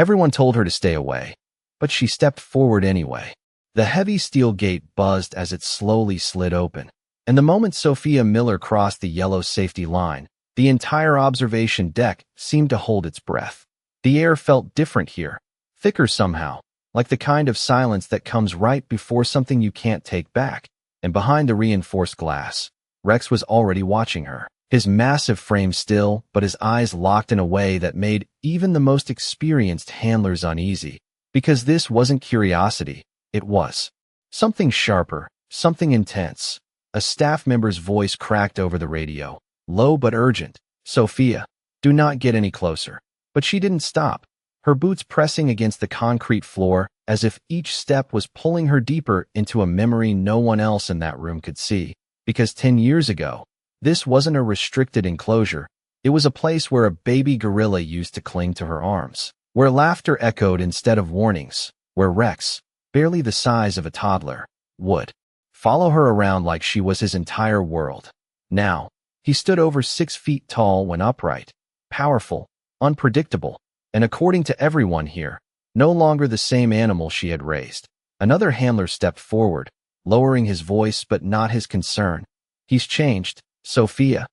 Everyone told her to stay away, but she stepped forward anyway. The heavy steel gate buzzed as it slowly slid open, and the moment Sophia Miller crossed the yellow safety line, the entire observation deck seemed to hold its breath. The air felt different here, thicker somehow, like the kind of silence that comes right before something you can't take back. And behind the reinforced glass, Rex was already watching her, his massive frame still, but his eyes locked in a way that made even the most experienced handlers uneasy, because this wasn't curiosity, it was something sharper, something intense. A staff member's voice cracked over the radio, low but urgent. "Sophia, do not get any closer." But she didn't stop, her boots pressing against the concrete floor as if each step was pulling her deeper into a memory no one else in that room could see. Because 10 years ago, this wasn't a restricted enclosure, it was a place where a baby gorilla used to cling to her arms, where laughter echoed instead of warnings, where Rex, barely the size of a toddler, would follow her around like she was his entire world. Now, he stood over 6 feet tall when upright, powerful, unpredictable, and according to everyone here, no longer the same animal she had raised. Another handler stepped forward, lowering his voice but not his concern. "He's changed, Sophia.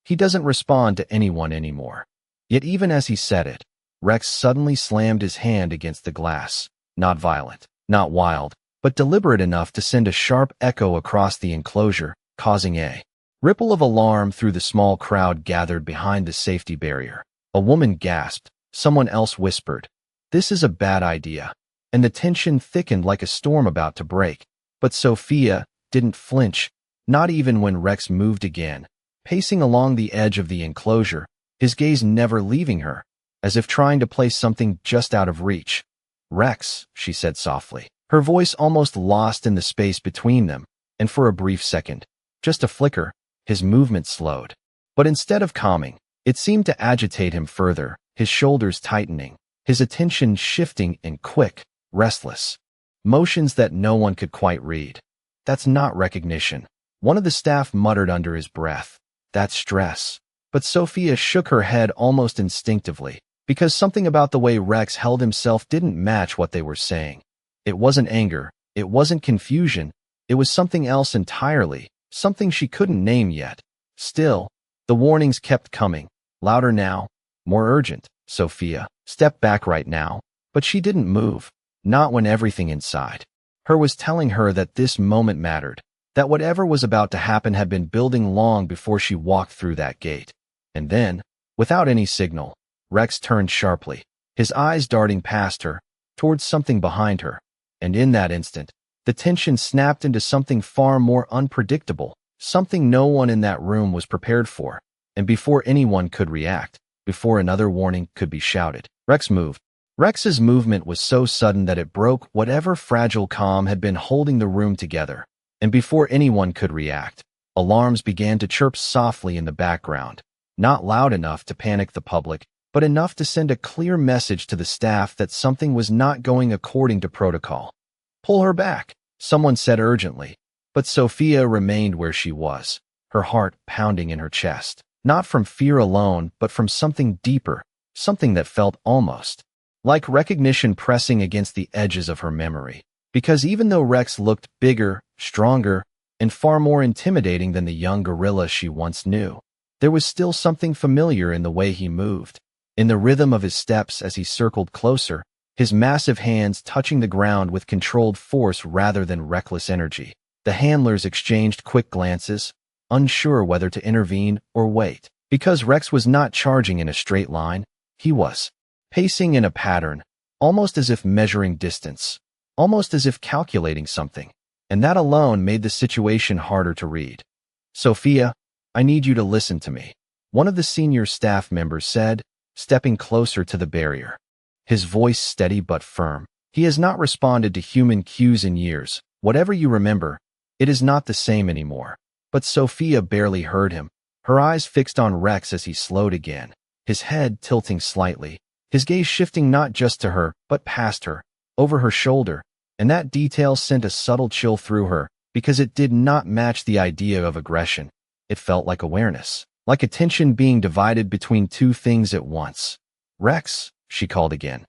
He doesn't respond to anyone anymore." Yet even as he said it, Rex suddenly slammed his hand against the glass, not violent, not wild, but deliberate enough to send a sharp echo across the enclosure, causing a ripple of alarm through the small crowd gathered behind the safety barrier. A woman gasped, someone else whispered, "This is a bad idea," and the tension thickened like a storm about to break. But Sophia didn't flinch, not even when Rex moved again, pacing along the edge of the enclosure, his gaze never leaving her, as if trying to place something just out of reach. "Rex," she said softly, her voice almost lost in the space between them, and for a brief second, just a flicker, his movement slowed. But instead of calming, it seemed to agitate him further, his shoulders tightening, his attention shifting in quick, restless motions that no one could quite read. "That's not recognition," one of the staff muttered under his breath. "That's stress." But Sophia shook her head almost instinctively, because something about the way Rex held himself didn't match what they were saying. It wasn't anger, it wasn't confusion, it was something else entirely, something she couldn't name yet. Still, the warnings kept coming, louder now, more urgent. "Sophia, step back right now." But she didn't move, not when everything inside her was telling her that this moment mattered, that whatever was about to happen had been building long before she walked through that gate. And then, without any signal, Rex turned sharply, his eyes darting past her, towards something behind her. And in that instant, the tension snapped into something far more unpredictable, something no one in that room was prepared for. And before anyone could react, before another warning could be shouted, Rex moved. Rex's movement was so sudden that it broke whatever fragile calm had been holding the room together. And before anyone could react, alarms began to chirp softly in the background, not loud enough to panic the public, but enough to send a clear message to the staff that something was not going according to protocol. "Pull her back," someone said urgently, but Sophia remained where she was, her heart pounding in her chest, not from fear alone, but from something deeper, something that felt almost like recognition pressing against the edges of her memory. Because even though Rex looked bigger, stronger, and far more intimidating than the young gorilla she once knew, there was still something familiar in the way he moved, in the rhythm of his steps as he circled closer, his massive hands touching the ground with controlled force rather than reckless energy. The handlers exchanged quick glances, unsure whether to intervene or wait. Because Rex was not charging in a straight line, he was pacing in a pattern, almost as if measuring distance, almost as if calculating something, and that alone made the situation harder to read. "Sophia, I need you to listen to me," one of the senior staff members said, stepping closer to the barrier. His voice steady but firm. "He has not responded to human cues in years. Whatever you remember, it is not the same anymore." But Sophia barely heard him, her eyes fixed on Rex as he slowed again, his head tilting slightly, his gaze shifting not just to her, but past her, over her shoulder, and that detail sent a subtle chill through her, because it did not match the idea of aggression. It felt like awareness, like attention being divided between two things at once. "Rex," she called again.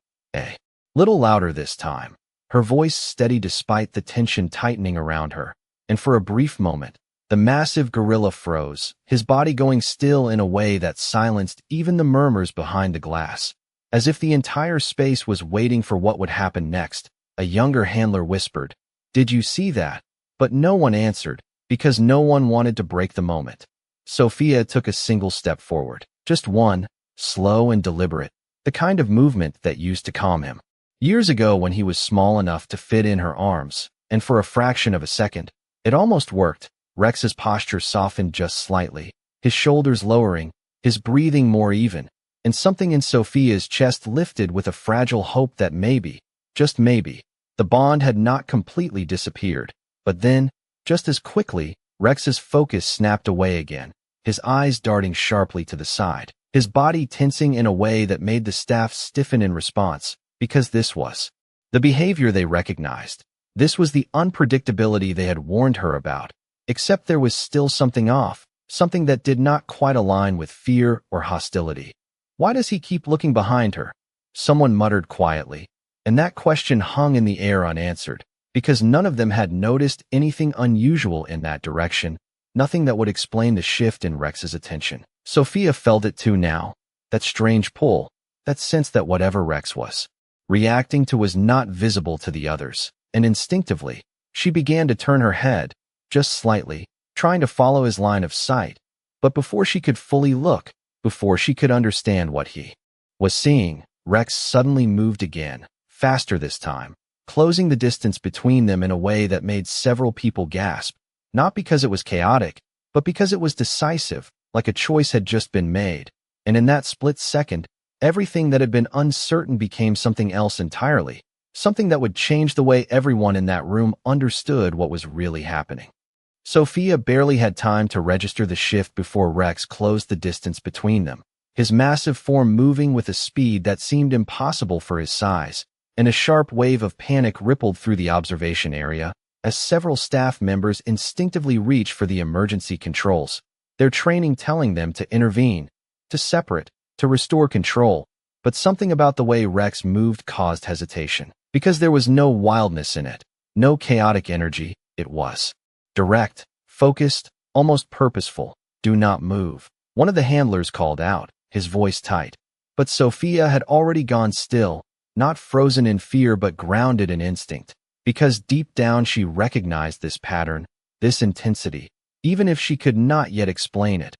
Little louder this time, her voice steady despite the tension tightening around her, and for a brief moment, the massive gorilla froze, his body going still in a way that silenced even the murmurs behind the glass. As if the entire space was waiting for what would happen next, a younger handler whispered, "Did you see that?" But no one answered, because no one wanted to break the moment. Sophia took a single step forward, just one, slow and deliberate, the kind of movement that used to calm him. Years ago when he was small enough to fit in her arms, and for a fraction of a second, it almost worked. Rex's posture softened just slightly, his shoulders lowering, his breathing more even, and something in Sophia's chest lifted with a fragile hope that maybe, just maybe, the bond had not completely disappeared. But then, just as quickly, Rex's focus snapped away again, his eyes darting sharply to the side, his body tensing in a way that made the staff stiffen in response, because this was the behavior they recognized. This was the unpredictability they had warned her about, except there was still something off, something that did not quite align with fear or hostility. Why does he keep looking behind her? Someone muttered quietly, and that question hung in the air unanswered, because none of them had noticed anything unusual in that direction, nothing that would explain the shift in Rex's attention. Sophia felt it too now, that strange pull, that sense that whatever Rex was reacting to was not visible to the others, and instinctively, she began to turn her head, just slightly, trying to follow his line of sight. But before she could fully look, before she could understand what he was seeing, Rex suddenly moved again, faster this time, closing the distance between them in a way that made several people gasp, not because it was chaotic, but because it was decisive, like a choice had just been made. And in that split second, everything that had been uncertain became something else entirely, something that would change the way everyone in that room understood what was really happening. Sophia barely had time to register the shift before Rex closed the distance between them, his massive form moving with a speed that seemed impossible for his size, and a sharp wave of panic rippled through the observation area as several staff members instinctively reached for the emergency controls, their training telling them to intervene, to separate, to restore control. But something about the way Rex moved caused hesitation, because there was no wildness in it, no chaotic energy. It was direct, focused, almost purposeful. "Do not move," one of the handlers called out, his voice tight. But Sophia had already gone still, not frozen in fear but grounded in instinct, because deep down she recognized this pattern, this intensity, even if she could not yet explain it.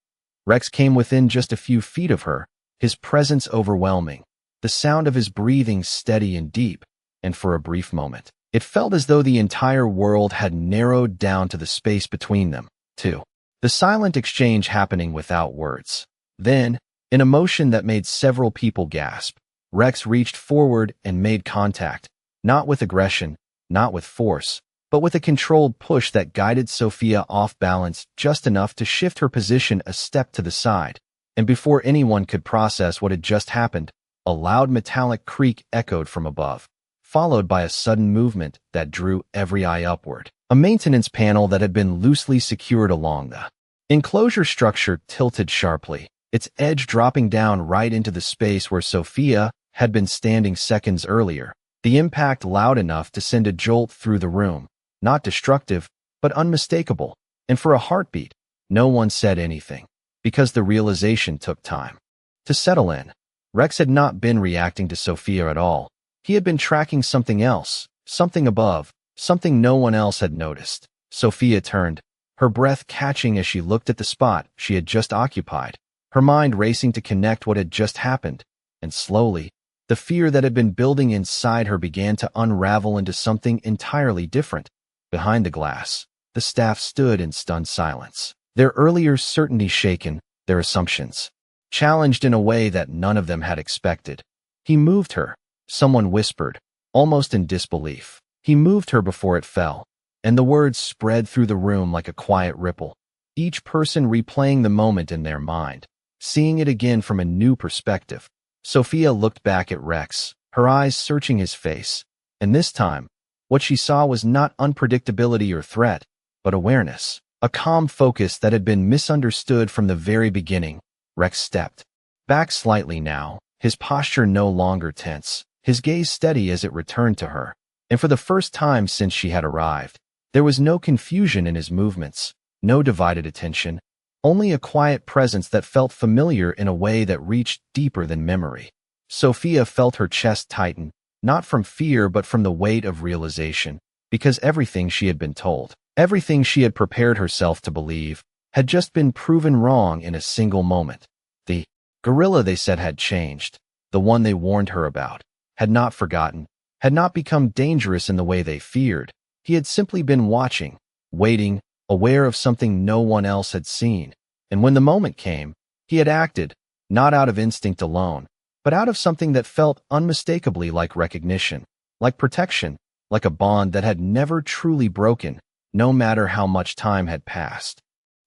Rex came within just a few feet of her, his presence overwhelming, the sound of his breathing steady and deep, and for a brief moment, it felt as though the entire world had narrowed down to the space between them, two. The silent exchange happening without words. Then, in a motion that made several people gasp, Rex reached forward and made contact, not with aggression, not with force, but with a controlled push that guided Sophia off balance just enough to shift her position a step to the side. And before anyone could process what had just happened, a loud metallic creak echoed from above, followed by a sudden movement that drew every eye upward. A maintenance panel that had been loosely secured along the enclosure structure tilted sharply, its edge dropping down right into the space where Sophia had been standing seconds earlier, the impact loud enough to send a jolt through the room, not destructive, but unmistakable. And for a heartbeat, no one said anything, because the realization took time to settle in. Rex had not been reacting to Sophia at all. He had been tracking something else, something above, something no one else had noticed. Sophia turned, her breath catching as she looked at the spot she had just occupied, her mind racing to connect what had just happened, and slowly, the fear that had been building inside her began to unravel into something entirely different. Behind the glass, the staff stood in stunned silence, their earlier certainty shaken, their assumptions challenged in a way that none of them had expected. "He moved her," someone whispered, almost in disbelief. "He moved her before it fell." And the words spread through the room like a quiet ripple, each person replaying the moment in their mind, seeing it again from a new perspective. Sophia looked back at Rex, her eyes searching his face, and this time, what she saw was not unpredictability or threat, but awareness, a calm focus that had been misunderstood from the very beginning. Rex stepped back slightly now, his posture no longer tense, his gaze steady as it returned to her. And for the first time since she had arrived, there was no confusion in his movements, no divided attention, only a quiet presence that felt familiar in a way that reached deeper than memory. Sophia felt her chest tighten, not from fear but from the weight of realization, because everything she had been told, everything she had prepared herself to believe, had just been proven wrong in a single moment. The gorilla they said had changed, the one they warned her about, had not forgotten, had not become dangerous in the way they feared. He had simply been watching, waiting, aware of something no one else had seen. And when the moment came, he had acted, not out of instinct alone, but out of something that felt unmistakably like recognition, like protection, like a bond that had never truly broken, no matter how much time had passed.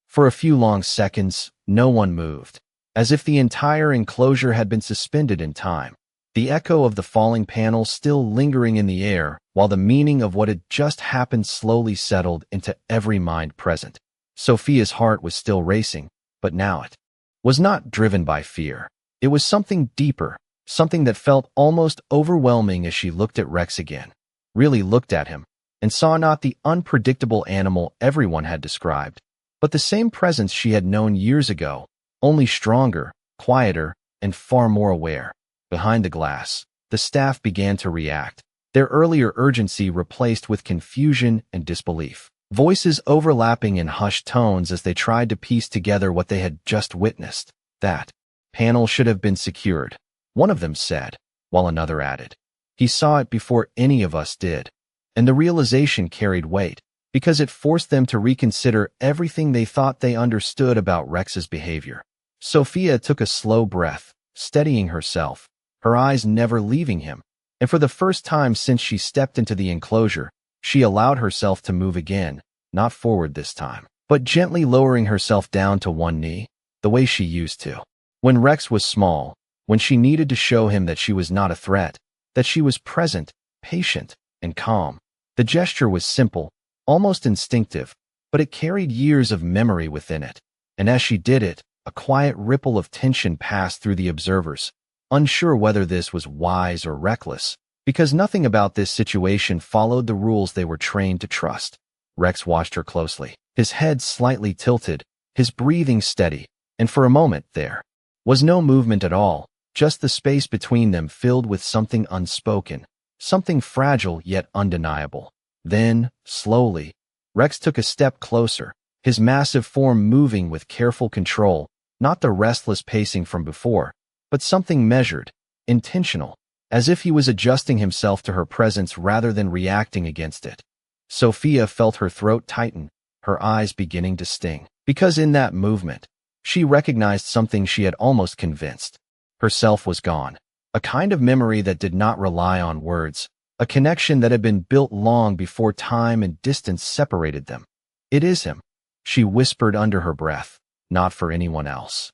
For a few long seconds, no one moved, as if the entire enclosure had been suspended in time, the echo of the falling panel still lingering in the air, while the meaning of what had just happened slowly settled into every mind present. Sophia's heart was still racing, but now it was not driven by fear. It was something deeper, something that felt almost overwhelming as she looked at Rex again, really looked at him, and saw not the unpredictable animal everyone had described, but the same presence she had known years ago, only stronger, quieter, and far more aware. Behind the glass, the staff began to react, their earlier urgency replaced with confusion and disbelief. Voices overlapping in hushed tones as they tried to piece together what they had just witnessed. That panel should have been secured, one of them said, while another added, he saw it before any of us did. And the realization carried weight, because it forced them to reconsider everything they thought they understood about Rex's behavior. Sophia took a slow breath, steadying herself, her eyes never leaving him, and for the first time since she stepped into the enclosure, she allowed herself to move again, not forward this time, but gently lowering herself down to one knee, the way she used to. When Rex was small, when she needed to show him that she was not a threat, that she was present, patient, and calm. The gesture was simple, almost instinctive, but it carried years of memory within it. And as she did it, a quiet ripple of tension passed through the observers, unsure whether this was wise or reckless, because nothing about this situation followed the rules they were trained to trust. Rex watched her closely, his head slightly tilted, his breathing steady, and for a moment there was no movement at all, just the space between them filled with something unspoken, something fragile yet undeniable. Then, slowly, Rex took a step closer, his massive form moving with careful control, not the restless pacing from before, but something measured, intentional, as if he was adjusting himself to her presence rather than reacting against it. Sophia felt her throat tighten, her eyes beginning to sting, because in that movement, she recognized something she had almost convinced. Herself was gone, a kind of memory that did not rely on words, a connection that had been built long before time and distance separated them. It is him, she whispered under her breath, not for anyone else,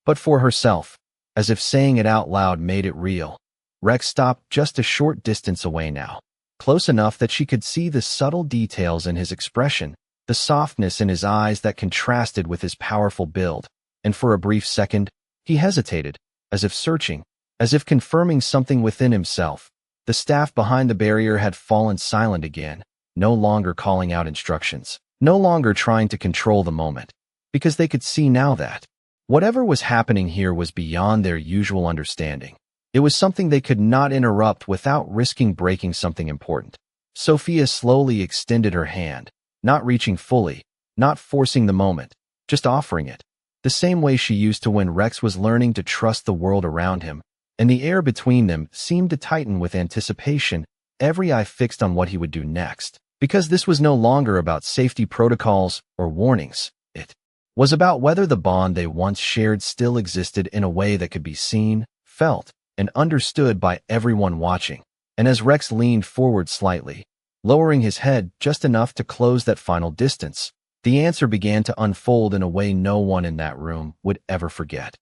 but for herself, as if saying it out loud made it real. Rex stopped just a short distance away now, close enough that she could see the subtle details in his expression, the softness in his eyes that contrasted with his powerful build, and for a brief second, he hesitated, as if searching, as if confirming something within himself. The staff behind the barrier had fallen silent again, no longer calling out instructions, no longer trying to control the moment, because they could see now that whatever was happening here was beyond their usual understanding. It was something they could not interrupt without risking breaking something important. Sophia slowly extended her hand, not reaching fully, not forcing the moment, just offering it, the same way she used to when Rex was learning to trust the world around him, and the air between them seemed to tighten with anticipation, every eye fixed on what he would do next. Because this was no longer about safety protocols or warnings. It was about whether the bond they once shared still existed in a way that could be seen, felt, and understood by everyone watching. And as Rex leaned forward slightly, lowering his head just enough to close that final distance, the answer began to unfold in a way no one in that room would ever forget.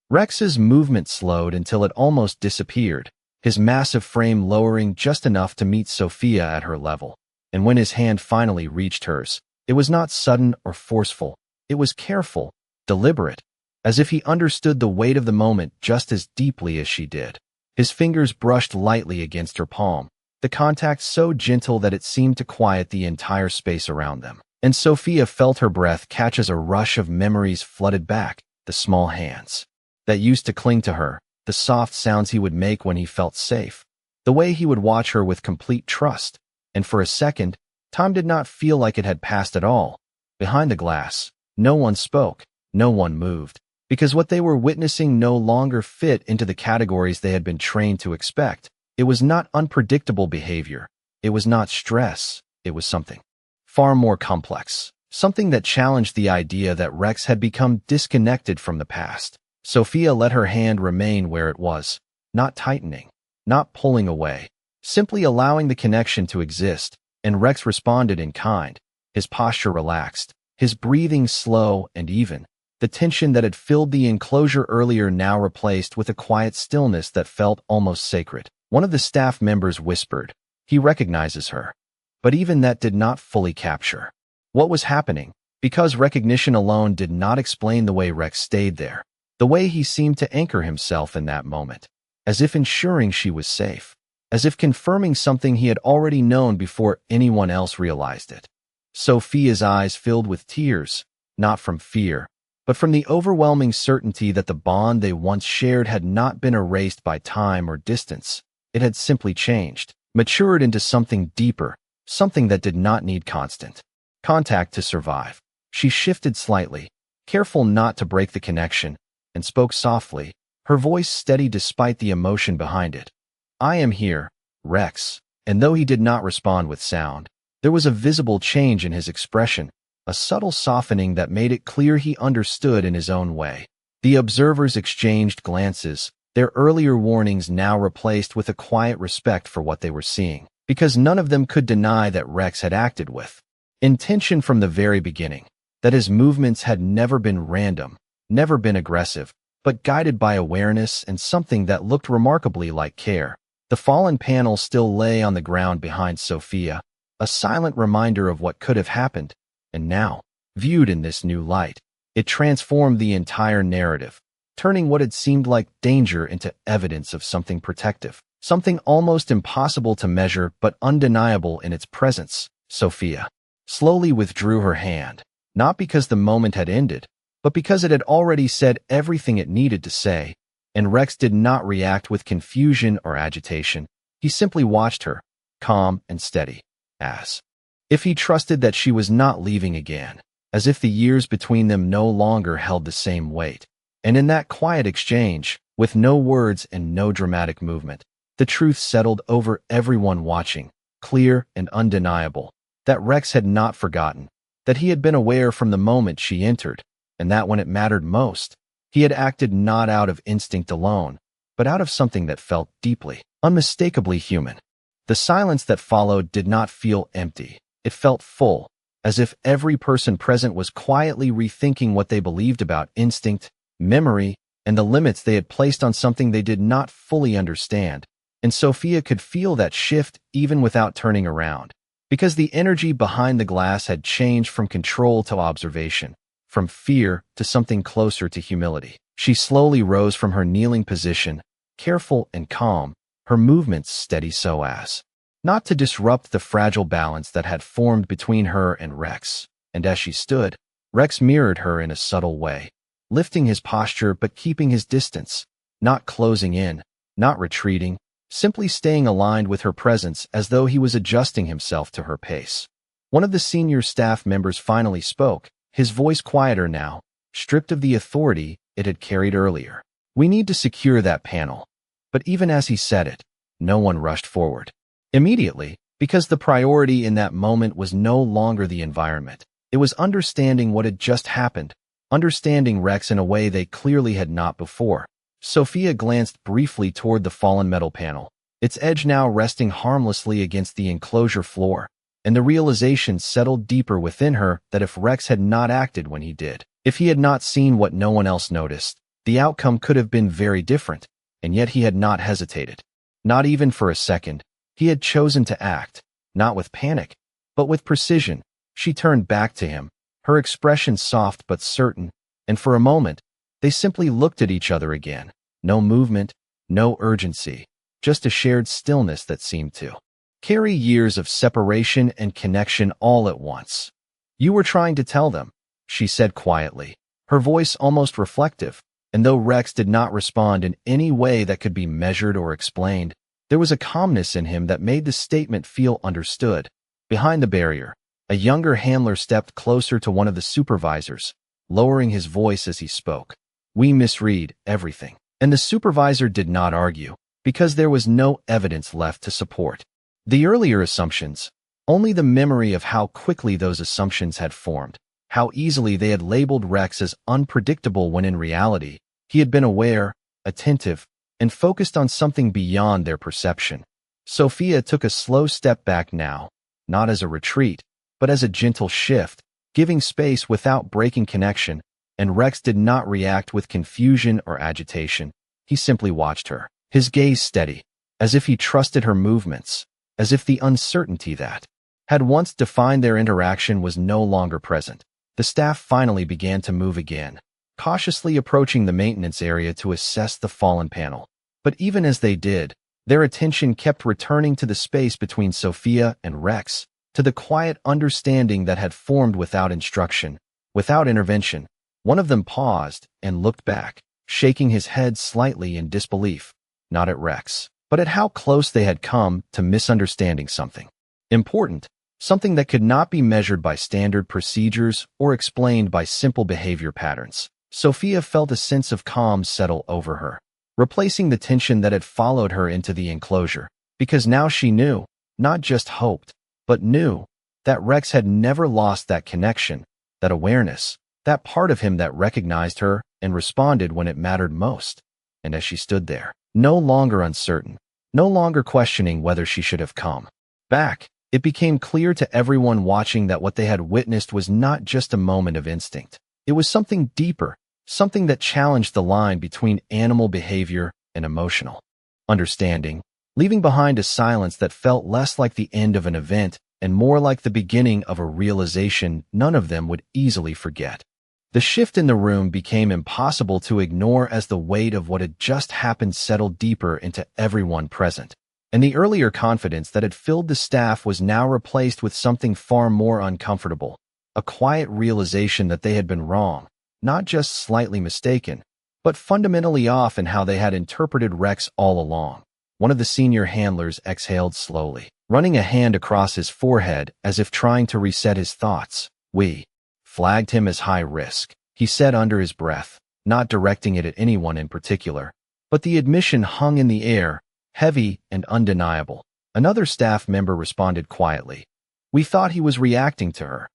Rex's movement slowed until it almost disappeared, his massive frame lowering just enough to meet Sophia at her level. And when his hand finally reached hers, it was not sudden or forceful, it was careful, deliberate, as if he understood the weight of the moment just as deeply as she did. His fingers brushed lightly against her palm, the contact so gentle that it seemed to quiet the entire space around them. And Sophia felt her breath catch as a rush of memories flooded back, the small hands that used to cling to her, the soft sounds he would make when he felt safe, the way he would watch her with complete trust. And for a second, time did not feel like it had passed at all. Behind the glass, no one spoke, no one moved, because what they were witnessing no longer fit into the categories they had been trained to expect. It was not unpredictable behavior. It was not stress. It was something far more complex, something that challenged the idea that Rex had become disconnected from the past. Sophia let her hand remain where it was, not tightening, not pulling away, simply allowing the connection to exist, and Rex responded in kind. His posture relaxed, his breathing slow and even. The tension that had filled the enclosure earlier now replaced with a quiet stillness that felt almost sacred. One of the staff members whispered, "He recognizes her." But even that did not fully capture what was happening, because recognition alone did not explain the way Rex stayed there, the way he seemed to anchor himself in that moment, as if ensuring she was safe, as if confirming something he had already known before anyone else realized it. Sophia's eyes filled with tears, not from fear, but from the overwhelming certainty that the bond they once shared had not been erased by time or distance. It had simply changed, matured into something deeper, something that did not need constant contact to survive. She shifted slightly, careful not to break the connection, and spoke softly, her voice steady despite the emotion behind it. "I am here, Rex." And though he did not respond with sound, there was a visible change in his expression, a subtle softening that made it clear he understood in his own way. The observers exchanged glances, their earlier warnings now replaced with a quiet respect for what they were seeing, because none of them could deny that Rex had acted with intention from the very beginning, that his movements had never been random, never been aggressive, but guided by awareness and something that looked remarkably like care. The fallen panel still lay on the ground behind Sophia, a silent reminder of what could have happened, and now, viewed in this new light, it transformed the entire narrative, turning what had seemed like danger into evidence of something protective, something almost impossible to measure but undeniable in its presence. Sophia slowly withdrew her hand, not because the moment had ended, but because it had already said everything it needed to say, and Rex did not react with confusion or agitation. He simply watched her, calm and steady, as if he trusted that she was not leaving again, as if the years between them no longer held the same weight. And in that quiet exchange, with no words and no dramatic movement, the truth settled over everyone watching, clear and undeniable, that Rex had not forgotten, that he had been aware from the moment she entered, and that when it mattered most, he had acted not out of instinct alone, but out of something that felt deeply, unmistakably human. The silence that followed did not feel empty. It felt full, as if every person present was quietly rethinking what they believed about instinct, memory, and the limits they had placed on something they did not fully understand. And Sophia could feel that shift even without turning around, because the energy behind the glass had changed from control to observation, from fear to something closer to humility. She slowly rose from her kneeling position, careful and calm, her movements steady so as not to disrupt the fragile balance that had formed between her and Rex. And as she stood, Rex mirrored her in a subtle way, lifting his posture but keeping his distance, not closing in, not retreating, simply staying aligned with her presence as though he was adjusting himself to her pace. One of the senior staff members finally spoke, his voice quieter now, stripped of the authority it had carried earlier. "We need to secure that panel." But even as he said it, no one rushed forward immediately, because the priority in that moment was no longer the environment. It was understanding what had just happened, understanding Rex in a way they clearly had not before. Sophia glanced briefly toward the fallen metal panel, its edge now resting harmlessly against the enclosure floor, and the realization settled deeper within her that if Rex had not acted when he did, if he had not seen what no one else noticed, the outcome could have been very different, and yet he had not hesitated. Not even for a second. He had chosen to act, not with panic, but with precision. She turned back to him, her expression soft but certain, and for a moment, they simply looked at each other again. No movement, no urgency, just a shared stillness that seemed to carry years of separation and connection all at once. "You were trying to tell them," she said quietly, her voice almost reflective, and though Rex did not respond in any way that could be measured or explained, there was a calmness in him that made the statement feel understood. Behind the barrier, a younger handler stepped closer to one of the supervisors, lowering his voice as he spoke. "We misread everything." And the supervisor did not argue, because there was no evidence left to support the earlier assumptions, only the memory of how quickly those assumptions had formed, how easily they had labeled Rex as unpredictable when in reality, he had been aware, attentive, and focused on something beyond their perception. Sophia took a slow step back now, not as a retreat, but as a gentle shift, giving space without breaking connection, and Rex did not react with confusion or agitation. He simply watched her, his gaze steady, as if he trusted her movements, as if the uncertainty that had once defined their interaction was no longer present. The staff finally began to move again, cautiously approaching the maintenance area to assess the fallen panel. But even as they did, their attention kept returning to the space between Sophia and Rex, to the quiet understanding that had formed without instruction, without intervention. One of them paused and looked back, shaking his head slightly in disbelief, not at Rex, but at how close they had come to misunderstanding something important, something that could not be measured by standard procedures or explained by simple behavior patterns. Sophia felt a sense of calm settle over her, replacing the tension that had followed her into the enclosure, because now she knew, not just hoped, but knew, that Rex had never lost that connection, that awareness, that part of him that recognized her and responded when it mattered most. And as she stood there, no longer uncertain, no longer questioning whether she should have come back, it became clear to everyone watching that what they had witnessed was not just a moment of instinct. It was something deeper, something that challenged the line between animal behavior and emotional understanding, leaving behind a silence that felt less like the end of an event and more like the beginning of a realization none of them would easily forget. The shift in the room became impossible to ignore as the weight of what had just happened settled deeper into everyone present, and the earlier confidence that had filled the staff was now replaced with something far more uncomfortable, a quiet realization that they had been wrong, not just slightly mistaken, but fundamentally off in how they had interpreted Rex all along. One of the senior handlers exhaled slowly, running a hand across his forehead as if trying to reset his thoughts. "We flagged him as high risk," he said under his breath, not directing it at anyone in particular. But the admission hung in the air, heavy and undeniable. Another staff member responded quietly. "We thought he was reacting to her,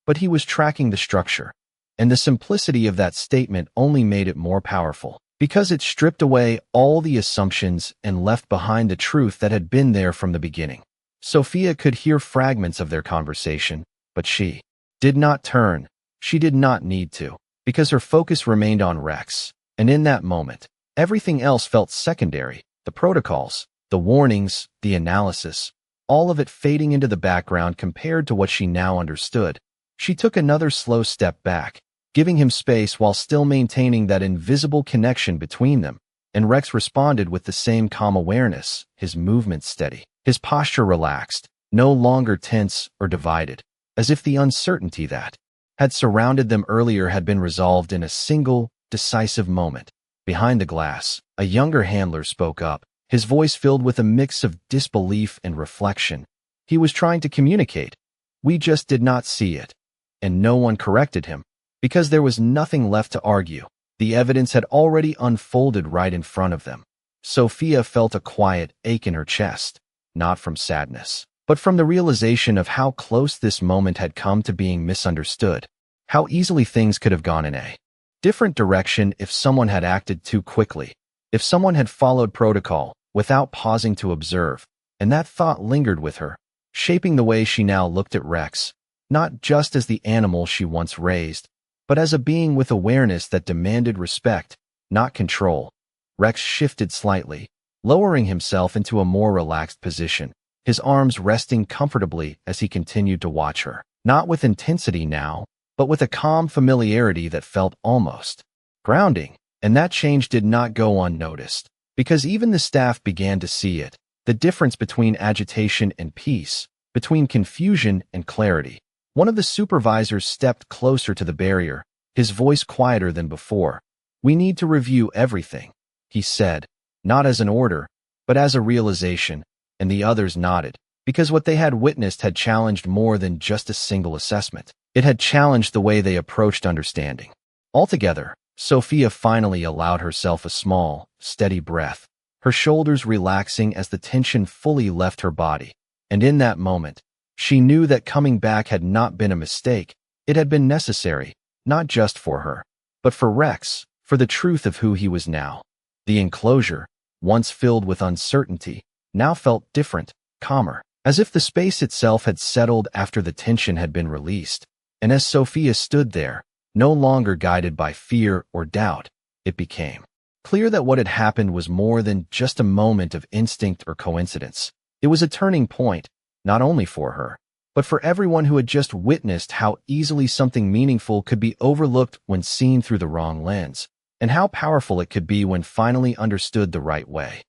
but he was tracking the structure." And the simplicity of that statement only made it more powerful, because it stripped away all the assumptions and left behind the truth that had been there from the beginning. Sophia could hear fragments of their conversation, but she did not turn. She did not need to, because her focus remained on Rex. And in that moment, everything else felt secondary. The protocols, the warnings, the analysis, all of it fading into the background compared to what she now understood. She took another slow step back, giving him space while still maintaining that invisible connection between them. And Rex responded with the same calm awareness, his movements steady, his posture relaxed, no longer tense or divided, as if the uncertainty that had surrounded them earlier had been resolved in a single, decisive moment. Behind the glass, a younger handler spoke up, his voice filled with a mix of disbelief and reflection. He was trying to communicate. "We just did not see it." And no one corrected him, because there was nothing left to argue. The evidence had already unfolded right in front of them. Sophia felt a quiet ache in her chest, not from sadness, but from the realization of how close this moment had come to being misunderstood, how easily things could have gone in a different direction if someone had acted too quickly, if someone had followed protocol without pausing to observe. And that thought lingered with her, shaping the way she now looked at Rex, not just as the animal she once raised, but as a being with awareness that demanded respect, not control. Rex shifted slightly, lowering himself into a more relaxed position, his arms resting comfortably as he continued to watch her, not with intensity now, but with a calm familiarity that felt almost grounding. And that change did not go unnoticed, because even the staff began to see it, the difference between agitation and peace, between confusion and clarity. One of the supervisors stepped closer to the barrier, his voice quieter than before. "We need to review everything," he said, not as an order, but as a realization, and the others nodded, because what they had witnessed had challenged more than just a single assessment. It had challenged the way they approached understanding. Altogether, Sophia finally allowed herself a small, steady breath, her shoulders relaxing as the tension fully left her body. And in that moment, she knew that coming back had not been a mistake. It had been necessary, not just for her, but for Rex, for the truth of who he was now. The enclosure, once filled with uncertainty, now felt different, calmer, as if the space itself had settled after the tension had been released. And as Sophia stood there, no longer guided by fear or doubt, it became clear that what had happened was more than just a moment of instinct or coincidence. It was a turning point, not only for her, but for everyone who had just witnessed how easily something meaningful could be overlooked when seen through the wrong lens, and how powerful it could be when finally understood the right way.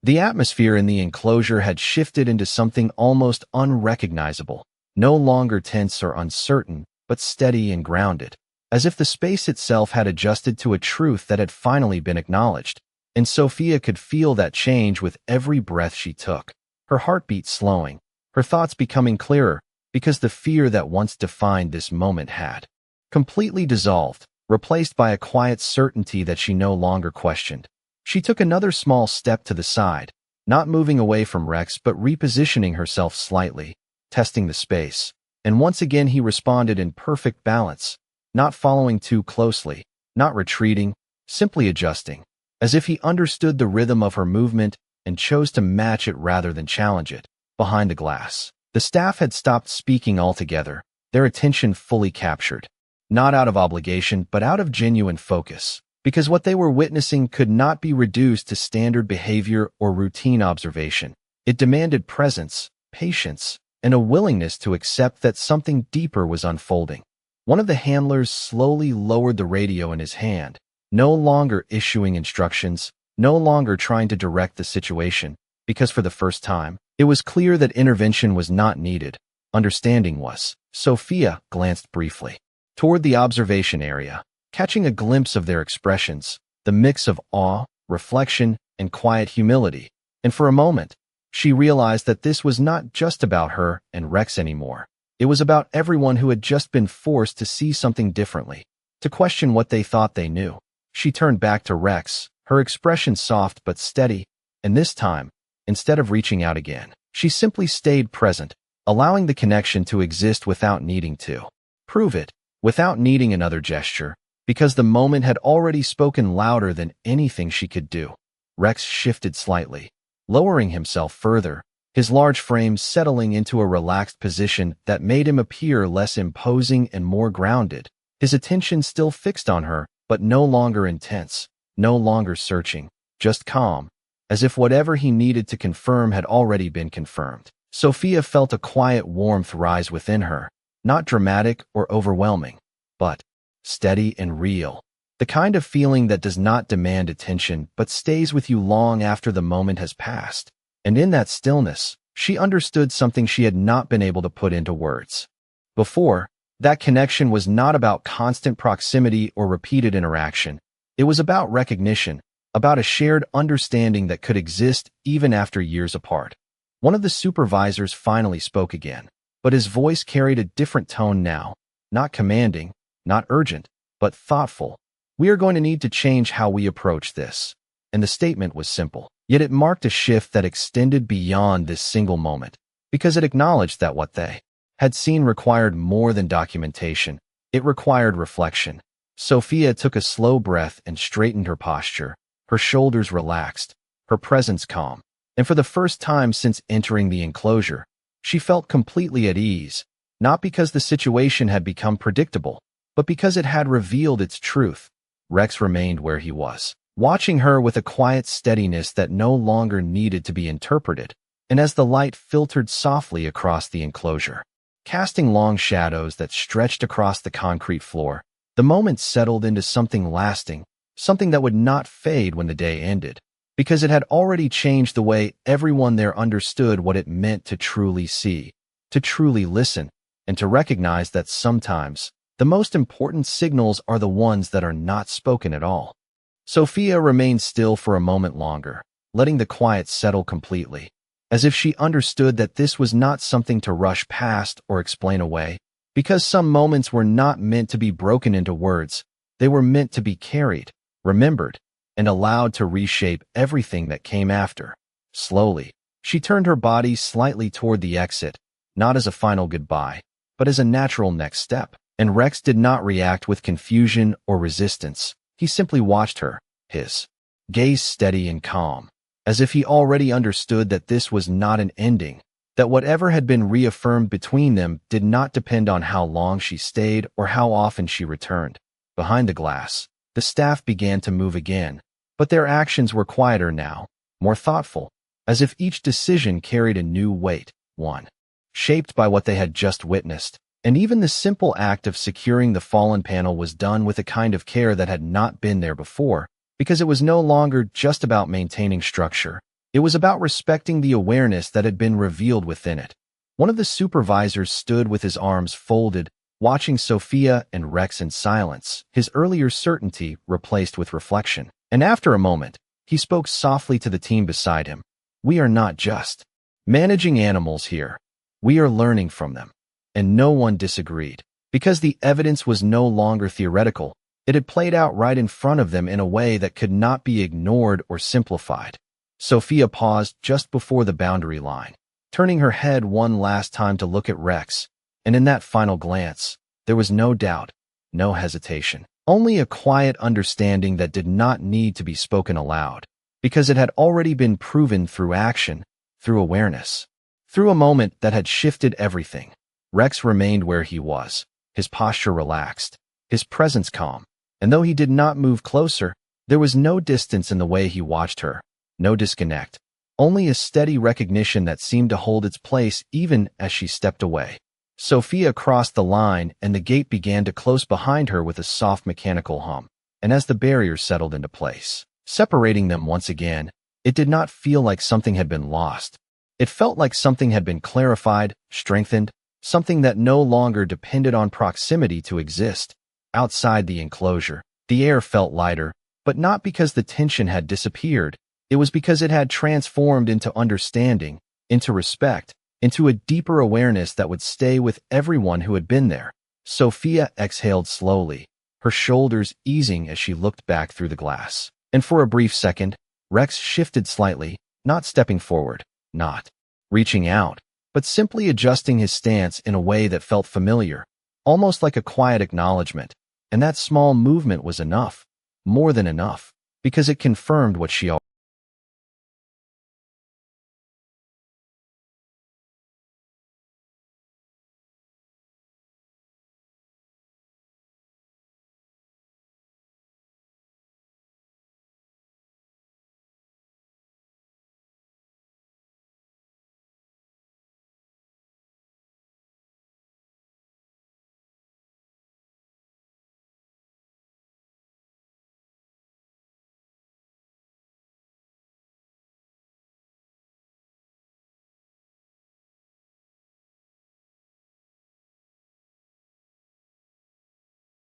The atmosphere in the enclosure had shifted into something almost unrecognizable, no longer tense or uncertain, but steady and grounded, as if the space itself had adjusted to a truth that had finally been acknowledged. And Sophia could feel that change with every breath she took, her heartbeat slowing, her thoughts becoming clearer, because the fear that once defined this moment had completely dissolved, replaced by a quiet certainty that she no longer questioned. She took another small step to the side, not moving away from Rex but repositioning herself slightly, testing the space. And once again he responded in perfect balance, not following too closely, not retreating, simply adjusting, as if he understood the rhythm of her movement and chose to match it rather than challenge it. Behind the glass, the staff had stopped speaking altogether, their attention fully captured, not out of obligation but out of genuine focus, because what they were witnessing could not be reduced to standard behavior or routine observation. It demanded presence, patience, and a willingness to accept that something deeper was unfolding. One of the handlers slowly lowered the radio in his hand, no longer issuing instructions, no longer trying to direct the situation, because for the first time, it was clear that intervention was not needed. Understanding was. Sophia glanced briefly toward the observation area, catching a glimpse of their expressions, the mix of awe, reflection, and quiet humility. And for a moment, she realized that this was not just about her and Rex anymore. It was about everyone who had just been forced to see something differently, to question what they thought they knew. She turned back to Rex, her expression soft but steady, and this time, instead of reaching out again, she simply stayed present, allowing the connection to exist without needing to prove it, without needing another gesture, because the moment had already spoken louder than anything she could do. Rex shifted slightly, lowering himself further, his large frame settling into a relaxed position that made him appear less imposing and more grounded, his attention still fixed on her, but no longer intense, no longer searching, just calm, as if whatever he needed to confirm had already been confirmed. Sophia felt a quiet warmth rise within her, not dramatic or overwhelming, but steady and real. The kind of feeling that does not demand attention but stays with you long after the moment has passed. And in that stillness, she understood something she had not been able to put into words. Before, that connection was not about constant proximity or repeated interaction. It was about recognition, about a shared understanding that could exist even after years apart. One of the supervisors finally spoke again, but his voice carried a different tone now, not commanding, not urgent, but thoughtful. "We are going to need to change how we approach this." And the statement was simple, yet it marked a shift that extended beyond this single moment, because it acknowledged that what they had seen required more than documentation. It required reflection. Sophia took a slow breath and straightened her posture, her shoulders relaxed, her presence calm. And for the first time since entering the enclosure, she felt completely at ease, not because the situation had become predictable, but because it had revealed its truth. Rex remained where he was, watching her with a quiet steadiness that no longer needed to be interpreted, and as the light filtered softly across the enclosure, casting long shadows that stretched across the concrete floor, the moment settled into something lasting, something that would not fade when the day ended. because it had already changed the way everyone there understood what it meant to truly see, to truly listen, and to recognize that sometimes the most important signals are the ones that are not spoken at all. Sophia remained still for a moment longer, letting the quiet settle completely, as if she understood that this was not something to rush past or explain away, because some moments were not meant to be broken into words. They were meant to be carried, remembered, and allowed to reshape everything that came after. Slowly, she turned her body slightly toward the exit, not as a final goodbye, but as a natural next step. And Rex did not react with confusion or resistance. He simply watched her, his gaze steady and calm, as if he already understood that this was not an ending, that whatever had been reaffirmed between them did not depend on how long she stayed or how often she returned. Behind the glass, the staff began to move again, but their actions were quieter now, more thoughtful, as if each decision carried a new weight, one shaped by what they had just witnessed. And even the simple act of securing the fallen panel was done with a kind of care that had not been there before, because it was no longer just about maintaining structure. It was about respecting the awareness that had been revealed within it. One of the supervisors stood with his arms folded, watching Sophia and Rex in silence, his earlier certainty replaced with reflection. And after a moment, he spoke softly to the team beside him. "We are not just managing animals here. We are learning from them." And no one disagreed, because the evidence was no longer theoretical. It had played out right in front of them in a way that could not be ignored or simplified. Sophia paused just before the boundary line, turning her head one last time to look at Rex, and in that final glance, there was no doubt, no hesitation, only a quiet understanding that did not need to be spoken aloud, because it had already been proven through action, through awareness, through a moment that had shifted everything. Rex remained where he was, his posture relaxed, his presence calm, and though he did not move closer, there was no distance in the way he watched her, no disconnect, only a steady recognition that seemed to hold its place even as she stepped away. Sophia crossed the line and the gate began to close behind her with a soft mechanical hum, and as the barrier settled into place, separating them once again, it did not feel like something had been lost. It felt like something had been clarified, strengthened, something that no longer depended on proximity to exist. Outside the enclosure, the air felt lighter, but not because the tension had disappeared. It was because it had transformed into understanding, into respect, into a deeper awareness that would stay with everyone who had been there. Sophia exhaled slowly, her shoulders easing as she looked back through the glass. And for a brief second, Rex shifted slightly, not stepping forward, not reaching out, but simply adjusting his stance in a way that felt familiar, almost like a quiet acknowledgement. And that small movement was enough, more than enough, because it confirmed what she